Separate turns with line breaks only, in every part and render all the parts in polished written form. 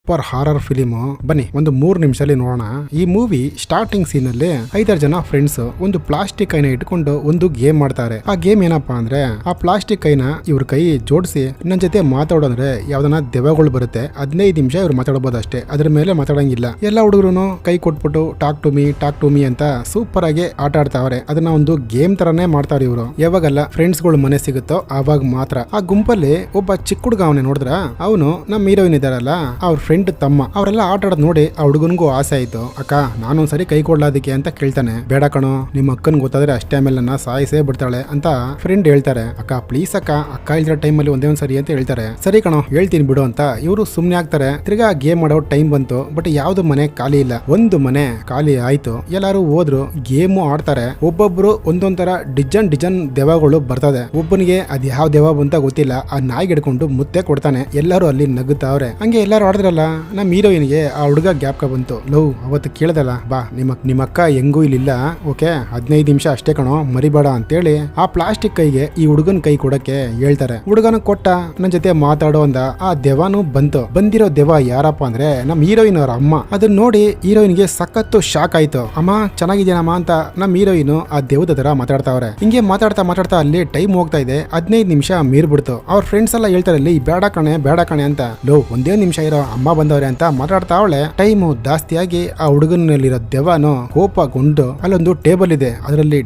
Super horror film. ಬನ್ನಿ ಒಂದು 3 ನಿಮಿಷದಲ್ಲಿ ನೋಡೋಣ. ಈ ಮೂವಿ ಸ್ಟಾರ್ಟಿಂಗ್ ಸೀನ್ ಅಲ್ಲಿ 5 ಜನ ಫ್ರೆಂಡ್ಸ್ ಒಂದು ಪ್ಲಾಸ್ಟಿಕ್ ಕೈನ ಇಟ್ಕೊಂಡು ಒಂದು ಗೇಮ್ ಮಾಡ್ತಾರೆ. ಆ ಗೇಮ್ ಏನಪ್ಪಾ ಅಂದ್ರೆ, ಆ ಪ್ಲಾಸ್ಟಿಕ್ ಕೈನ ಇವ್ರ ಕೈ ಜೋಡಿಸಿ ನನ್ನ ಜೊತೆ ಮಾತಾಡೋದ್ರೆ ಯಾವ್ದನ್ನ ದೆವ್ವಗಳು ಬರುತ್ತೆ, 15 ನಿಮಿಷ ಇವ್ರು ಮಾತಾಡಬಹುದು ಅಷ್ಟೇ, ಅದ್ರ ಮೇಲೆ ಮಾತಾಡಂಗಿಲ್ಲ. ಎಲ್ಲ ಹುಡುಗರು ಕೈ ಕೊಟ್ಬಿಟ್ಟು ಟಾಕ್ ಟು ಮೀ ಅಂತ ಸೂಪರ್ ಆಗಿ ಆಟ ಆಡ್ತಾವ್ರೆ. ಅದನ್ನ ಒಂದು ಗೇಮ್ ತರಾನೇ ಮಾಡ್ತಾವ್ರೆ ಇವರು. ಯಾವಾಗಲ್ಲ ಫ್ರೆಂಡ್ಸ್ ಗಳು ಮನೆ ಸಿಗುತ್ತೋ ಆವಾಗ ಮಾತ್ರ. ಆ ಗುಂಪಲ್ಲಿ ಒಬ್ಬ ಚಿಕ್ಕ ಹುಡುಗ ಅವನೇ ನೋಡಿದ್ರ, ಅವನು ನಮ್ಮ ಹೀರೋಯಿನ್ ಇದಾರಲ್ಲ ಅವ್ರ ಫ್ರೆಂಡ್ ತಮ್ಮ, ಅವರೆಲ್ಲ ಆಟ ಆಡೋದ್ ನೋಡಿ ಆ ಹುಡುಗನ್ಗೂ ಆಸೆ ಆಯ್ತು. ಅಕ್ಕ ನಾನೊಂದ್ಸರಿ ಕೈ ಕೊಡ್ಲಾದಕ್ಕೆ ಅಂತ ಕೇಳ್ತಾನೆ. ಬೇಡ ಕಣೋ, ನಿಮ್ಮ ಅಕ್ಕನ್ ಗೊತ್ತಾದ್ರೆ ಅಷ್ಟೇ ಆಮೇಲೆ ನನ್ನ ಸಾಯಿಸೇ ಬಿಡ್ತಾಳೆ ಅಂತ ಫ್ರೆಂಡ್ ಹೇಳ್ತಾರೆ. ಅಕ್ಕ ಪ್ಲೀಸ್ ಅಕ್ಕ ಇಲ್ದಿರೋ ಟೈಮಲ್ಲಿ ಒಂದೇ ಒಂದ್ಸರಿ ಅಂತ ಹೇಳ್ತಾರೆ. ಸರಿ ಕಣೋ ಹೇಳ್ತೀನಿ ಬಿಡು ಅಂತ ಇವರು ಸುಮ್ನೆ ಆಗ್ತಾರೆ. ತಿರ್ಗಾ ಗೇಮ್ ಮಾಡೋ ಟೈಮ್ ಬಂತು. ಬಟ್ ಯಾವ್ದು ಮನೆ ಖಾಲಿ ಇಲ್ಲ. ಒಂದು ಮನೆ ಖಾಲಿ ಆಯ್ತು. ಎಲ್ಲಾರು ಹೋದ್ರು, ಗೇಮು ಆಡ್ತಾರೆ. ಒಬ್ಬೊಬ್ರು ಒಂದೊಂದರ ಡಿಜನ್ ದೆವ್ವಗಳು ಬರ್ತದೆ. ಒಬ್ಬನಿಗೆ ಅದ್ ಯಾವ ದೆವ್ವ ಅಂತ ಗೊತ್ತಿಲ್ಲ. ಆ ನಾಯಿಗೆ ಹಿಡ್ಕೊಂಡು ಮುತ್ತೆ ಕೊಡ್ತಾನೆ. ಎಲ್ಲರೂ ಅಲ್ಲಿ ನಗುತ್ತಾವ್ರೆ. ಹಂಗೆ ಎಲ್ಲಾರು ಆಡಿದ್ರಲ್ಲ, ನಮ್ಮ ಹೀರೋಯಿನ್ಗೆ ಆ ಹುಡುಗ ಗ್ಯಾಪ್ಕ ಬಂತು. ಲವ್ ಅವತ್ತು ಕೇಳ್ದಲ್ಲ, ಬಾ ನಿಮ್ಮ ಅಕ್ಕ ಹೆಂಗೂ ಇಲ್ಲಿಲ್ಲ, ಓಕೆ 15 ನಿಮಿಷ ಅಷ್ಟೇ ಕಣೋ ಮರಿಬೇಡ ಅಂತೇಳಿ ಆ ಪ್ಲಾಸ್ಟಿಕ್ ಕೈಗೆ ಈ ಹುಡುಗನ್ ಕೈ ಕೊಡಕ್ಕೆ ಹೇಳ್ತಾರೆ. ಹುಡುಗನ ಕೊಟ್ಟ, ನನ್ನ ಜೊತೆ ಮಾತಾಡೋ ಅಂದ. ಆ ದೆವ್ವನು ಬಂದಿರೋ ದೆವ್ವ ಯಾರಪ್ಪ ಅಂದ್ರೆ ನಮ್ಮ ಹೀರೋಯಿನ್ ಅವ್ರ ಅಮ್ಮ. ಅದನ್ನ ನೋಡಿ ಹೀರೋಯಿನ್ಗೆ ಸಖತ್ತು ಶಾಕ್ ಆಯ್ತು. ಅಮ್ಮ ಚೆನ್ನಾಗಿದ್ಯಾನಮ್ಮ ಅಂತ ನಮ್ಮ ಹೀರೋಯಿನ್ ಆ ದೇವದ ತರ ಮಾತಾಡ್ತಾವ್ರೆ. ಹಿಂಗೆ ಮಾತಾಡ್ತಾ ಅಲ್ಲಿ ಟೈಮ್ ಹೋಗ್ತಾ ಇದೆ. 15 ನಿಮಿಷ ಮೀರ್ಬಿಡ್ತು. ಅವ್ರ ಫ್ರೆಂಡ್ಸ್ ಎಲ್ಲ ಹೇಳ್ತಾರೆ, ಇಲ್ಲಿ ಬೇಡ ಕಣೆ ಅಂತ. ಲೋ ಒಂದೇ ನಿಮಿಷ ಇರೋ, ಅಮ್ಮ ಬಂದವ್ರೆ ಅಂತ ಮಾತಾಡ್ತಾವಳೆ. ಟೈಮು ಜಾಸ್ತಿಯಾಗಿ ಆ ಹುಡುಗನಲ್ಲಿರೋ ದೆವ್ವನು ಕೋಪಗೊಂಡು ಅಲ್ಲೊಂದು ಟೇಬಲ್ ಇದೆ, ಅದರಲ್ಲಿ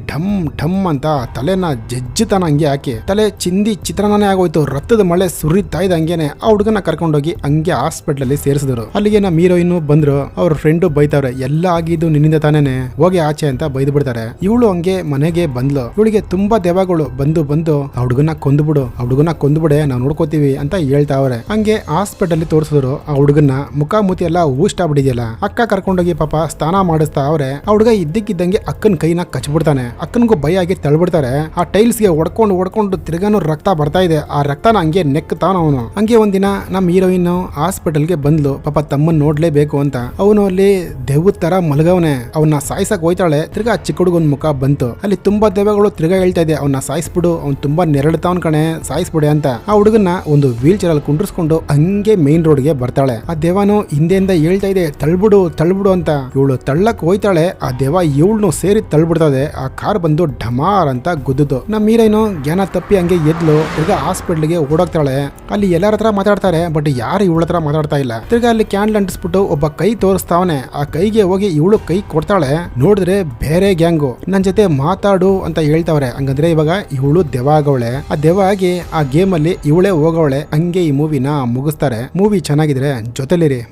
ಢಮ್ ಅಂತ ತಲೆನ ಜಜ್ಜತನ ಹಂಗೆ ಹಾಕಿ ತಲೆ ಚಿಂದಿ ಚಿತ್ರಾನ್ನನೇ ಆಗೋಯ್ತು. ರಕ್ತದ ಮಳೆ ಸುರಿತಾ ಇದೆ. ಹಂಗೇನೆ ಆ ಹುಡುಗನ ಕರ್ಕೊಂಡೋಗಿ ಹಂಗೆ ಹಾಸ್ಪಿಟಲ್ ಅಲ್ಲಿ ಸೇರಿಸಿದ್ರು. ಅಲ್ಲಿಗೆ ನಮ್ಮ ಹೀರೋಯಿನ್ ಬಂದ್ರು. ಅವ್ರ ಫ್ರೆಂಡ್ ಬೈತಾವ್ರೆ, ಎಲ್ಲ ಆಗಿದ್ದು ನಿನ್ನಿಂದ ತಾನೇನೆ, ಹೋಗಿ ಆಚೆ ಅಂತ ಬೈದು ಬಿಡ್ತಾರೆ. ಇವಳು ಹಂಗೆ ಮನೆಗೆ ಬಂದ್ಲು. ಇವಳಿಗೆ ತುಂಬಾ ದೆವ್ವಗಳು ಬಂದು ಆ ಹುಡುಗನ ಕೊಂದ್ಬಿಡೆ, ನಾವು ನೋಡ್ಕೋತೀವಿ ಅಂತ ಹೇಳ್ತಾವ್ರೆ. ಹಂಗೆ ಹಾಸ್ಪಿಟಲ್ ಅಲ್ಲಿ ತೋರಿಸಿದ್ರು. ಆ ಹುಡುಗನ ಮುಖ ಮೂತಿ ಎಲ್ಲ ಊಷ್ಟ ಬಿಡಿದೆಯಲ್ಲ. ಅಕ್ಕ ಕರ್ಕೊಂಡೋಗಿ ಪಾಪ ಸ್ನಾನ ಮಾಡಿಸ್ತಾ ಅವ್ರೆ. ಆ ಹುಡುಗ ಇದ್ದಕ್ಕಿದ್ದಂಗೆ ಅಕ್ಕನ ಕೈನ ಕಚ್ಬಿಡ್ತಾನೆ. ಅಕ್ಕನ್ಗೂ ಭಯ ಆಗಿ ತಳ್ಬಿಡ್ತಾರೆ. ಆ ಟೈಲ್ಸ್ ಗೆ ಹೊಡ್ಕೊಂಡು ತಿರ್ಗಾನು ರಕ್ತ ಬರ್ತಾ ಇದೆ. ಆ ರಕ್ತನ ಹಂಗೆ ನೆಕ್ತಾನ ಅವನು. ಹಂಗೆ ಒಂದಿನ ನಮ್ಮ ಹೀರೋಯಿನ್ ಹಾಸ್ಪಿಟಲ್ಗೆ ಬಂದ್ಲು. ಪಾಪ ತಮ್ಮನ್ ನೋಡ್ಲೇಬೇಕು ಅಂತ. ಅವನು ಅಲ್ಲಿ ದೆವ್ವದ ತರ ಮಲಗವನೆ. ಅವನ್ನ ಸಾಯಿಸಕ್ ಹೋಯ್ತಾಳೆ. ತಿರ್ಗಾ ಚಿಕ್ಕ ಹುಡುಗನ್ ಮುಖ ಬಂತು. ಅಲ್ಲಿ ತುಂಬಾ ದೆವ್ವಗಳು ತಿರ್ಗಾ ಹೇಳ್ತಾ ಇದೆ, ಅವನ್ನ ಸಾಯಿಸ್ಬಿಡು, ಅವ್ನು ತುಂಬಾ ನೆರಳ್ತಾವನ್ ಕಣೆ, ಸಾಯಿಸ್ಬಿಡೆ ಅಂತ. ಆ ಹುಡುಗನ್ನ ಒಂದು ವೀಲ್ ಚೇರ್ ಅಲ್ಲಿ ಕುಂಡ್ರಿಸ್ಕೊಂಡು ಹಂಗೆ ಮೇನ್ ರೋಡ್ ಗೆ ಬರ್ತಾಳೆ. ಆ ದೆವ್ವನು ಹಿಂದೆಯಿಂದ ಹೇಳ್ತಾ ಇದೆ, ತಳ್ಬಿಡು ಅಂತ. ಇವಳು ತಳ್ಳಕ್ ಹೋಯ್ತಾಳೆ. ಆ ದೆವ್ವ ಇವಳನ್ನು ಸೇರಿ ತಳ್ಬಿಡ್ತದೆ. ಆ ಕಾರ್ ಬಂದು ಢಮಾರ್ ಅಂತ ಗುದ್ದುದು. ನಮ್ಮ ಹೀರೋಯಿನ್ ಜ್ಞಾನ ತಪ್ಪಿ ಹಂಗೆ ಎದ್ಲು. ತಿರ್ಗಾ ಹಾಸ್ಪಿಟ್ಲ್ಗೆ ಓಡೋಗ್ತಾಳೆ. ಅಲ್ಲಿ ಎಲ್ಲರ ಹತ್ರ ಮಾತಾಡ್ತಾರೆ, ಬಟ್ ಯಾರು ಇವಳ ಹತ್ರ ಮಾತಾಡ್ತಾ ಇಲ್ಲ. ತಿರ್ಗಾ ಅಲ್ಲಿ ಕ್ಯಾಂಡಲ್ ಅಂಟಿಸ್ಬಿಟ್ಟು ಒಬ್ಬ ಕೈ ತೋರಿಸ್ತಾವನೆ. ಆ ಕೈಗೆ ಹೋಗಿ ಇವಳು ಕೈ ಕೊಡ್ತಾಳೆ. ನೋಡಿದ್ರೆ ಬೇರೆ ಗ್ಯಾಂಗು ನನ್ ಜೊತೆ ಮಾತಾಡು ಅಂತ ಹೇಳ್ತಾವ್ರೆ. ಹಂಗಂದ್ರೆ ಇವಾಗ ಇವಳು ದೆವ್ವ ಆಗವಳೆ. ಆ ದೆವ್ವ ಆಗಿ ಆ ಗೇಮ್ ಅಲ್ಲಿ ಇವಳೇ ಹೋಗವಳೆ. ಹಂಗೆ ಈ ಮೂವಿನ ಮುಗಿಸ್ತಾರೆ. ಮೂವಿ ಚೆನ್ನಾಗಿದ್ರೆ ಜೊತೆಲಿರಿ.